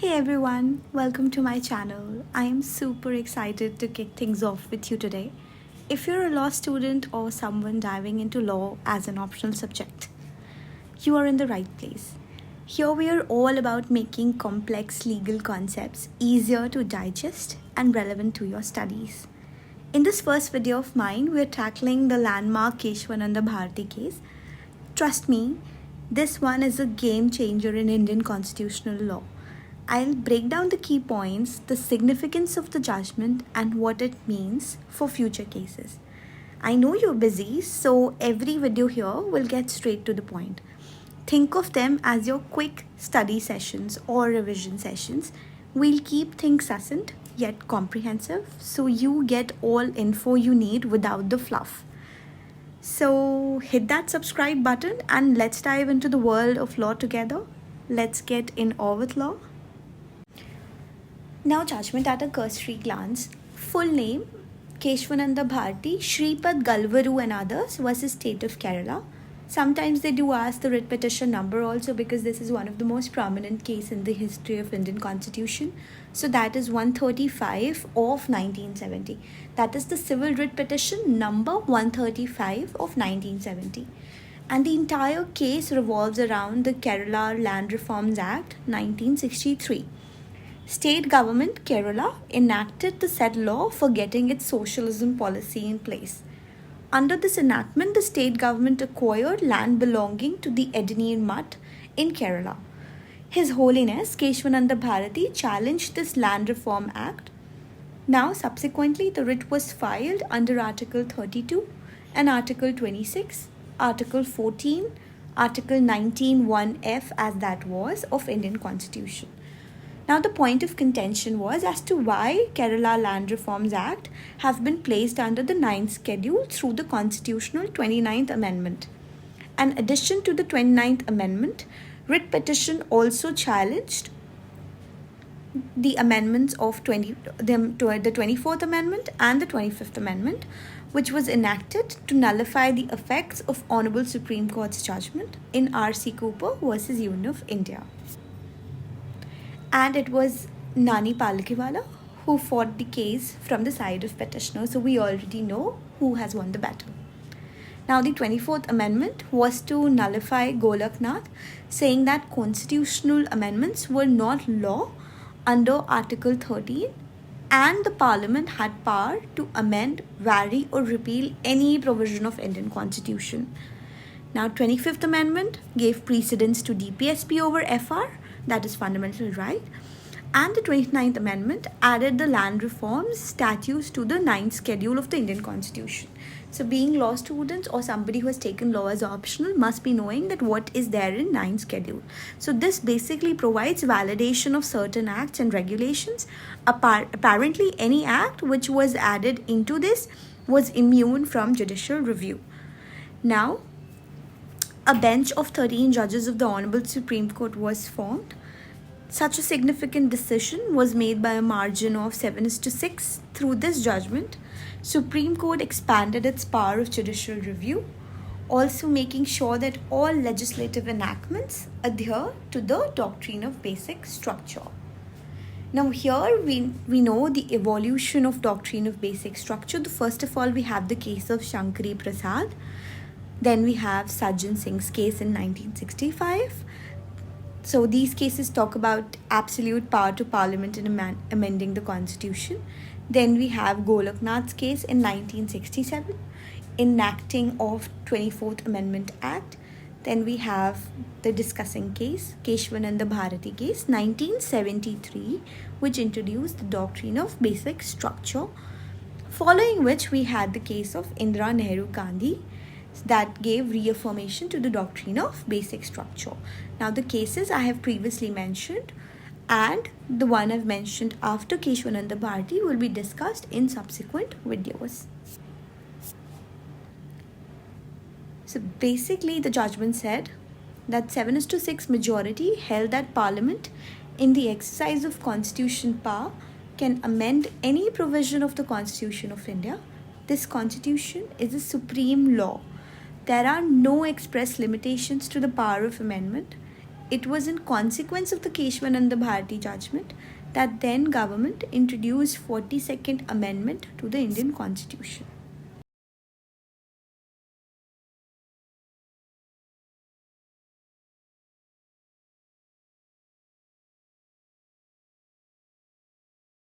Hey everyone, welcome to my channel. I am super excited to kick things off with you today. If you're a law student or someone diving into law as an optional subject, you are in the right place. Here we are all about making complex legal concepts easier to digest and relevant to your studies. In this first video of mine, we are tackling the landmark Keshvananda Bharati case. Trust me, this one is a game changer in Indian constitutional law. I'll break down the key points, the significance of the judgment, and what it means for future cases. I know you're busy, so every video here will get straight to the point. Think of them as your quick study sessions or revision sessions. We'll keep things succinct yet comprehensive so you get all info you need without the fluff. So hit that subscribe button and let's dive into the world of law together. Let's get in awe with law. Now, judgment at a cursory glance. Full name Keshvananda Bharati, Shripad Galvaru and others versus State of Kerala. Sometimes they do ask the writ petition number also because this is one of the most prominent case in the history of Indian Constitution. So that is 135 of 1970. That is the civil writ petition number 135 of 1970. And the entire case revolves around the Kerala Land Reforms Act 1963. State government Kerala enacted the said law for getting its socialism policy in place. Under this enactment, the state government acquired land belonging to the Edinir Mutt in Kerala. His Holiness Keshvananda Bharati challenged this Land Reform Act. Now, subsequently, the writ was filed under Article 32 and Article 26, Article 14, Article 19(1)(f) as that was of Indian Constitution. Now, the point of contention was as to why Kerala Land Reforms Act have been placed under the 9th schedule through the constitutional 29th Amendment. In addition to the 29th Amendment, writ petition also challenged the amendments of the 24th Amendment and the 25th Amendment, which was enacted to nullify the effects of Honorable Supreme Court's judgment in R.C. Cooper versus Union of India. And it was Nani Palkiwala who fought the case from the side of petitioner. So we already know who has won the battle. Now, the 24th Amendment was to nullify Golaknath, saying that constitutional amendments were not law under Article 13 and the Parliament had power to amend, vary or repeal any provision of Indian Constitution. Now, 25th Amendment gave precedence to DPSP over FR, that is fundamental right, and the 29th Amendment added the land reforms statutes to the 9th schedule of the Indian Constitution. So being law students or somebody who has taken law as optional must be knowing that what is there in 9th schedule. So this basically provides validation of certain acts and regulations. Apparently any act which was added into this was immune from judicial review. Now, a bench of 13 judges of the Honorable Supreme Court was formed. Such a significant decision was made by a margin of 7-6 through this judgment. Supreme Court expanded its power of judicial review, also making sure that all legislative enactments adhere to the doctrine of basic structure. Now here we know the evolution of doctrine of basic structure. First of all, we have the case of Shankari Prasad. Then we have Sajjan Singh's case in 1965. So these cases talk about absolute power to Parliament in amending the Constitution. Then we have Golaknath's case in 1967, enacting of 24th Amendment Act. Then we have the discussing case, Keshvananda Bharati case, 1973, which introduced the doctrine of basic structure. Following which we had the case of Indira Nehru Gandhi, that gave reaffirmation to the doctrine of basic structure. Now, the cases I have previously mentioned and the one I've mentioned after Keshvananda Bharati will be discussed in subsequent videos. So basically, the judgment said that 7-6 majority held that Parliament, in the exercise of constitution power, can amend any provision of the Constitution of India. This Constitution is a supreme law. There are no express limitations to the power of amendment. it was in consequence of the Keshvananda Bharati judgment that then government introduced 42nd Amendment to the Indian Constitution.